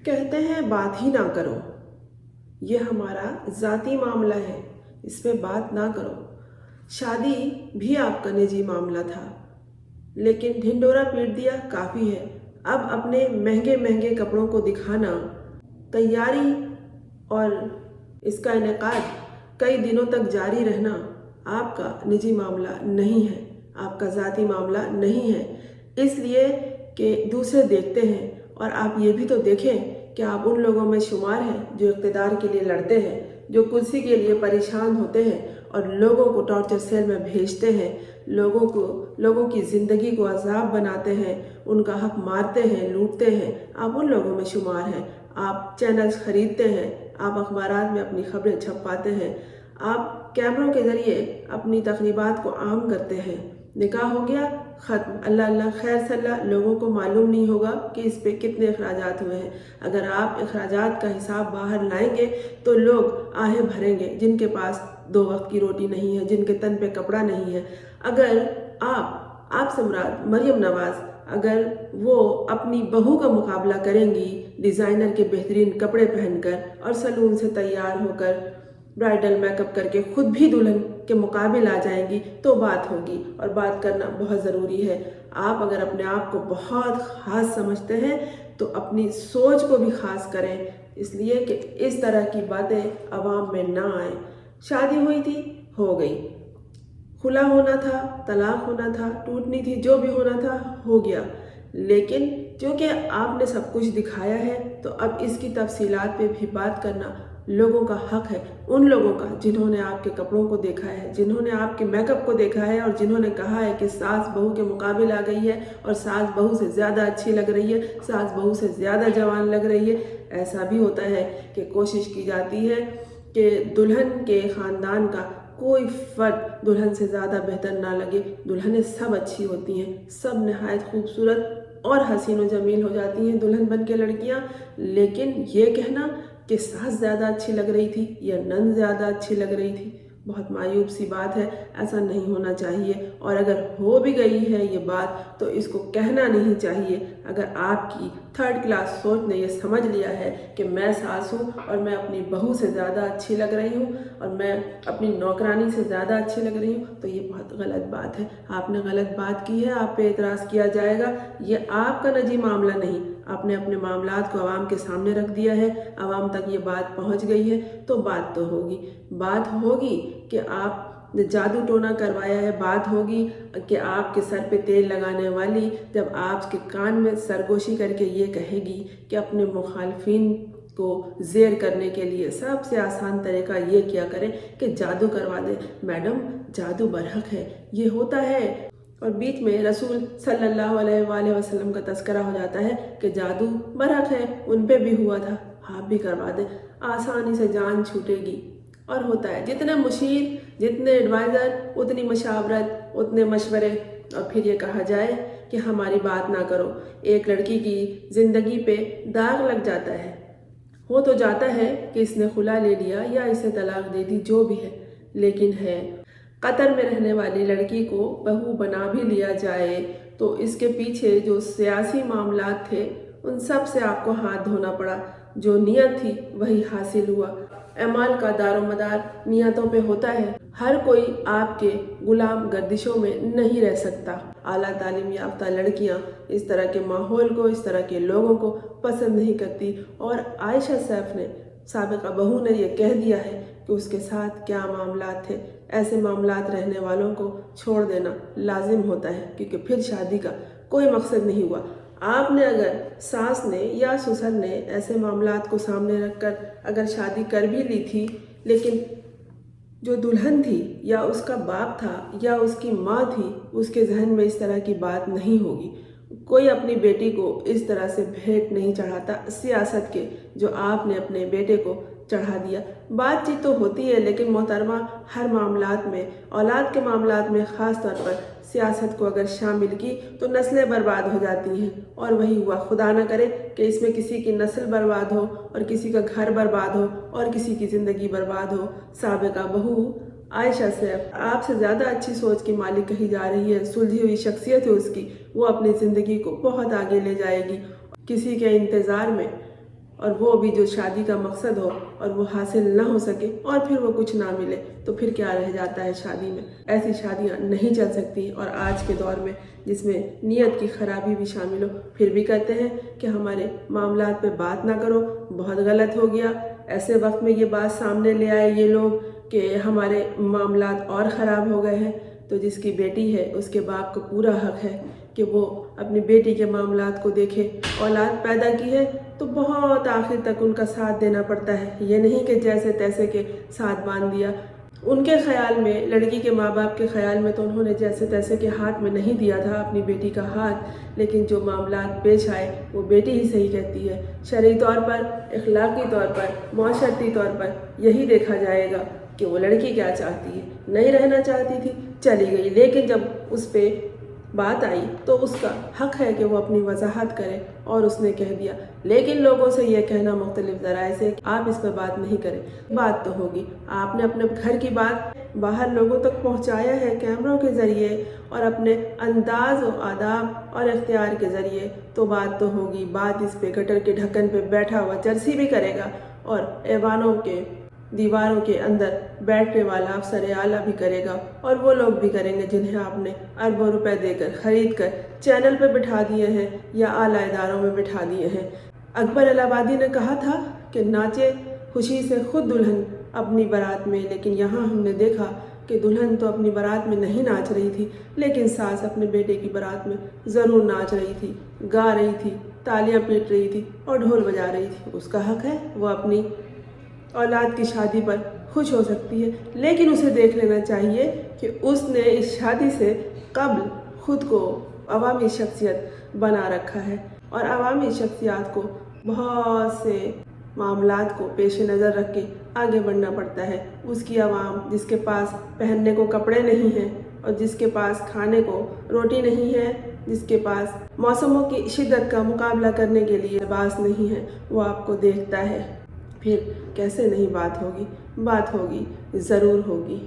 کہتے ہیں بات ہی نہ کرو، یہ ہمارا ذاتی معاملہ ہے، اس پہ بات نہ کرو۔ شادی بھی آپ کا نجی معاملہ تھا، لیکن ڈھنڈورا پیٹ دیا کافی ہے۔ اب اپنے مہنگے مہنگے کپڑوں کو دکھانا، تیاری اور اس کا انعقاد کئی دنوں تک جاری رہنا آپ کا نجی معاملہ نہیں ہے، آپ کا ذاتی معاملہ نہیں ہے، اس لیے کہ دوسرے دیکھتے ہیں۔ اور آپ یہ بھی تو دیکھیں کہ آپ ان لوگوں میں شمار ہیں جو اقتدار کے لیے لڑتے ہیں، جو کرسی کے لیے پریشان ہوتے ہیں اور لوگوں کو ٹارچر سیل میں بھیجتے ہیں، لوگوں کی زندگی کو عذاب بناتے ہیں، ان کا حق مارتے ہیں، لوٹتے ہیں۔ آپ ان لوگوں میں شمار ہیں۔ آپ چینلز خریدتے ہیں، آپ اخبارات میں اپنی خبریں چھپواتے ہیں، آپ کیمروں کے ذریعے اپنی تقریبات کو عام کرتے ہیں۔ نکاح ہو گیا، ختم، اللہ اللہ خیر صلی اللہ، لوگوں کو معلوم نہیں ہوگا کہ اس پہ کتنے اخراجات ہوئے ہیں۔ اگر آپ اخراجات کا حساب باہر لائیں گے تو لوگ آہیں بھریں گے، جن کے پاس 2 وقت کی روٹی نہیں ہے، جن کے تن پہ کپڑا نہیں ہے۔ اگر آپ سے مراد مریم نواز، اگر وہ اپنی بہو کا مقابلہ کریں گی ڈیزائنر کے بہترین کپڑے پہن کر اور سیلون سے تیار ہو کر برائڈل میک اپ کر کے خود بھی دلہن کے مقابل آ جائیں گی تو بات ہوگی، اور بات کرنا بہت ضروری ہے۔ آپ اگر اپنے آپ کو بہت خاص سمجھتے ہیں تو اپنی سوچ کو بھی خاص کریں، اس لیے کہ اس طرح کی باتیں عوام میں نہ آئیں۔ شادی ہوئی تھی، ہو گئی، خلا ہونا تھا، طلاق ہونا تھا، ٹوٹنی تھی، جو بھی ہونا تھا ہو گیا، لیکن چونکہ آپ نے سب کچھ دکھایا ہے تو اب اس کی تفصیلات پہ بھی بات کرنا لوگوں کا حق ہے، ان لوگوں کا جنہوں نے آپ کے کپڑوں کو دیکھا ہے، جنہوں نے آپ کے میک اپ کو دیکھا ہے، اور جنہوں نے کہا ہے کہ ساس بہو کے مقابل آ گئی ہے اور ساس بہو سے زیادہ اچھی لگ رہی ہے، ساس بہو سے زیادہ جوان لگ رہی ہے۔ ایسا بھی ہوتا ہے کہ کوشش کی جاتی ہے کہ دلہن کے خاندان کا کوئی فرد دلہن سے زیادہ بہتر نہ لگے۔ دلہنیں سب اچھی ہوتی ہیں، سب نہایت خوبصورت اور حسین و جمیل ہو جاتی ہیں دلہن بن کے لڑکیاں، لیکن یہ کہنا کہ ساس زیادہ اچھی لگ رہی تھی یا نند زیادہ اچھی لگ رہی تھی، بہت معیوب سی بات ہے، ایسا نہیں ہونا چاہیے۔ اور اگر ہو بھی گئی ہے یہ بات تو اس کو کہنا نہیں چاہیے۔ اگر آپ کی 3rd کلاس سوچ نے یہ سمجھ لیا ہے کہ میں ساس ہوں اور میں اپنی بہو سے زیادہ اچھی لگ رہی ہوں اور میں اپنی نوکرانی سے زیادہ اچھی لگ رہی ہوں، تو یہ بہت غلط بات ہے۔ آپ نے غلط بات کی ہے، آپ پہ اعتراض کیا جائے گا، یہ آپ کا نجی معاملہ نہیں۔ آپ نے اپنے معاملات کو عوام کے سامنے رکھ دیا ہے، عوام تک یہ بات پہنچ گئی ہے، تو بات تو ہوگی۔ بات ہوگی کہ آپ نے جادو ٹونا کروایا ہے، بات ہوگی کہ آپ کے سر پہ تیل لگانے والی جب آپ کے کان میں سرگوشی کر کے یہ کہے گی کہ اپنے مخالفین کو زیر کرنے کے لیے سب سے آسان طریقہ یہ کیا کریں کہ جادو کروا دیں۔ میڈم، جادو برحق ہے، یہ ہوتا ہے، اور بیچ میں رسول صلی اللہ علیہ وآلہ وسلم کا تذکرہ ہو جاتا ہے کہ جادو برحق ہے، ان پہ بھی ہوا تھا، آپ بھی کروا دیں، آسانی سے جان چھوٹے گی۔ اور ہوتا ہے، جتنے مشیر، جتنے ایڈوائزر، اتنی مشاورت، اتنے مشورے، اور پھر یہ کہا جائے کہ ہماری بات نہ کرو۔ ایک لڑکی کی زندگی پہ داغ لگ جاتا ہے، ہو تو جاتا ہے کہ اس نے خلا لے لیا یا اسے طلاق دے دی، جو بھی ہے، لیکن ہے قطر میں رہنے والی لڑکی کو بہو بنا بھی لیا جائے تو اس کے پیچھے جو سیاسی معاملات تھے ان سب سے آپ کو ہاتھ دھونا پڑا۔ جو نیت تھی وہی حاصل ہوا۔ اعمال کا دار و مدار نیتوں پہ ہوتا ہے۔ ہر کوئی آپ کے غلام گردشوں میں نہیں رہ سکتا۔ اعلیٰ تعلیم یافتہ لڑکیاں اس طرح کے ماحول کو، اس طرح کے لوگوں کو پسند نہیں کرتی، اور عائشہ سیف نے، سابقہ بہو نے، یہ کہہ دیا ہے کہ اس کے ساتھ کیا معاملات تھے۔ ایسے معاملات رہنے والوں کو چھوڑ دینا لازم ہوتا ہے، کیونکہ پھر شادی کا کوئی مقصد نہیں ہوا۔ آپ نے، اگر ساس نے یا سسر نے ایسے معاملات کو سامنے رکھ کر اگر شادی کر بھی لی تھی، لیکن جو دلہن تھی یا اس کا باپ تھا یا اس کی ماں تھی، اس کے ذہن میں اس طرح کی بات نہیں ہوگی۔ کوئی اپنی بیٹی کو اس طرح سے بھیٹ نہیں چڑھاتا سیاست کے، جو آپ نے اپنے بیٹے کو چڑھا دیا۔ بات چیت تو ہوتی ہے، لیکن محترمہ، ہر معاملات میں، اولاد کے معاملات میں خاص طور پر سیاست کو اگر شامل کی تو نسلیں برباد ہو جاتی ہیں، اور وہی ہوا، خدا نہ کرے کہ اس میں کسی کی نسل برباد ہو اور کسی کا گھر برباد ہو اور کسی کی زندگی برباد ہو۔ سابقہ بہو عائشہ سیف آپ سے زیادہ اچھی سوچ کی مالک کہی جا رہی ہے، سلجھی ہوئی شخصیت ہے اس کی، وہ اپنی زندگی کو بہت آگے لے جائے گی۔ کسی کے انتظار میں اور وہ بھی جو شادی کا مقصد ہو اور وہ حاصل نہ ہو سکے اور پھر وہ کچھ نہ ملے تو پھر کیا رہ جاتا ہے شادی میں؟ ایسی شادیاں نہیں چل سکتی۔ اور آج کے دور میں جس میں نیت کی خرابی بھی شامل ہو، پھر بھی کہتے ہیں کہ ہمارے معاملات پہ بات نہ کرو، بہت غلط ہو گیا۔ ایسے وقت میں یہ بات سامنے لے آئے یہ لوگ کہ ہمارے معاملات اور خراب ہو گئے ہیں، تو جس کی بیٹی ہے اس کے باپ کو پورا حق ہے کہ وہ اپنی بیٹی کے معاملات کو دیکھے۔ اولاد پیدا کی ہے تو بہت آخر تک ان کا ساتھ دینا پڑتا ہے، یہ نہیں کہ جیسے تیسے کے ساتھ باندھ دیا۔ ان کے خیال میں، لڑکی کے ماں باپ کے خیال میں تو انہوں نے جیسے تیسے کے ہاتھ میں نہیں دیا تھا اپنی بیٹی کا ہاتھ، لیکن جو معاملات پیش آئے وہ بیٹی ہی صحیح کہتی ہے۔ شرعی طور پر، اخلاقی طور پر، معاشرتی طور پر یہی دیکھا جائے گا کہ وہ لڑکی کیا چاہتی ہے۔ نہیں رہنا چاہتی تھی، چلی گئی، لیکن جب اس پہ بات آئی تو اس کا حق ہے کہ وہ اپنی وضاحت کرے، اور اس نے کہہ دیا۔ لیکن لوگوں سے یہ کہنا مختلف ذرائع سے کہ آپ اس پہ بات نہیں کریں، بات تو ہوگی۔ آپ نے اپنے گھر کی بات باہر لوگوں تک پہنچایا ہے کیمروں کے ذریعے اور اپنے انداز و آداب اور اختیار کے ذریعے، تو بات تو ہوگی۔ بات اس پہ گٹر کے ڈھکن پہ بیٹھا ہوا چرسی بھی کرے گا، اور ایوانوں کے دیواروں کے اندر بیٹھنے والا افسر اعلیٰ بھی کرے گا، اور وہ لوگ بھی کریں گے جنہیں آپ نے اربوں روپے دے کر خرید کر چینل پہ بٹھا دیے ہیں یا اعلیٰ اداروں میں بٹھا دیے ہیں۔ اکبر الہ آبادی نے کہا تھا کہ ناچے خوشی سے خود دلہن اپنی بارات میں، لیکن یہاں ہم نے دیکھا کہ دلہن تو اپنی بارات میں نہیں ناچ رہی تھی، لیکن ساس اپنے بیٹے کی بارات میں ضرور ناچ رہی تھی، گا رہی تھی، تالیاں پیٹ رہی تھی اور ڈھول بجا رہی تھی۔ اس کا حق ہے، وہ اپنی اولاد کی شادی پر خوش ہو سکتی ہے، لیکن اسے دیکھ لینا چاہیے کہ اس نے اس شادی سے قبل خود کو عوامی شخصیت بنا رکھا ہے، اور عوامی شخصیات کو بہت سے معاملات کو پیش نظر رکھ کے آگے بڑھنا پڑتا ہے۔ اس کی عوام جس کے پاس پہننے کو کپڑے نہیں ہیں، اور جس کے پاس کھانے کو روٹی نہیں ہے، جس کے پاس موسموں کی شدت کا مقابلہ کرنے کے لیے لباس نہیں ہے، وہ آپ کو دیکھتا ہے، پھر کیسے نہیں بات ہوگی؟ بات ہوگی، ضرور ہوگی۔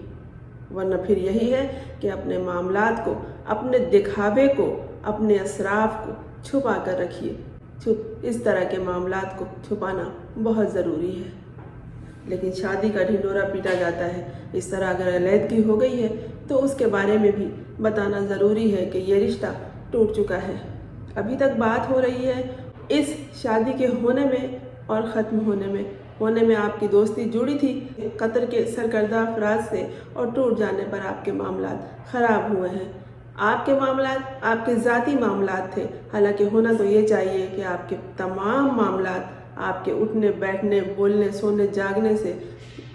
ورنہ پھر یہی ہے کہ اپنے معاملات کو، اپنے دکھاوے کو، اپنے اسراف کو چھپا کر رکھیے۔ اس طرح کے معاملات کو چھپانا بہت ضروری ہے۔ لیکن شادی کا ڈھنڈورا پیٹا جاتا ہے، اس طرح اگر علیحدگی ہو گئی ہے تو اس کے بارے میں بھی بتانا ضروری ہے کہ یہ رشتہ ٹوٹ چکا ہے۔ ابھی تک بات ہو رہی ہے اس شادی کے ہونے میں اور ختم ہونے میں آپ کی دوستی جڑی تھی قطر کے سرکردہ افراد سے، اور ٹوٹ جانے پر آپ کے معاملات خراب ہوئے ہیں۔ آپ کے معاملات آپ کے ذاتی معاملات تھے، حالانکہ ہونا تو یہ چاہیے کہ آپ کے تمام معاملات، آپ کے اٹھنے بیٹھنے، بولنے سونے جاگنے سے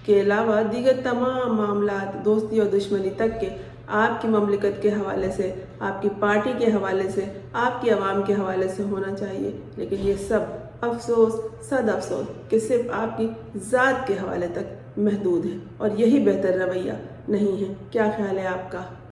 کے علاوہ دیگر تمام معاملات، دوستی اور دشمنی تک کے، آپ کی مملکت کے حوالے سے، آپ کی پارٹی کے حوالے سے، آپ کی عوام کے حوالے سے ہونا چاہیے۔ لیکن یہ سب افسوس، صد افسوس کہ صرف آپ کی ذات کے حوالے تک محدود ہے، اور یہی بہتر رویہ نہیں ہے۔ کیا خیال ہے آپ کا؟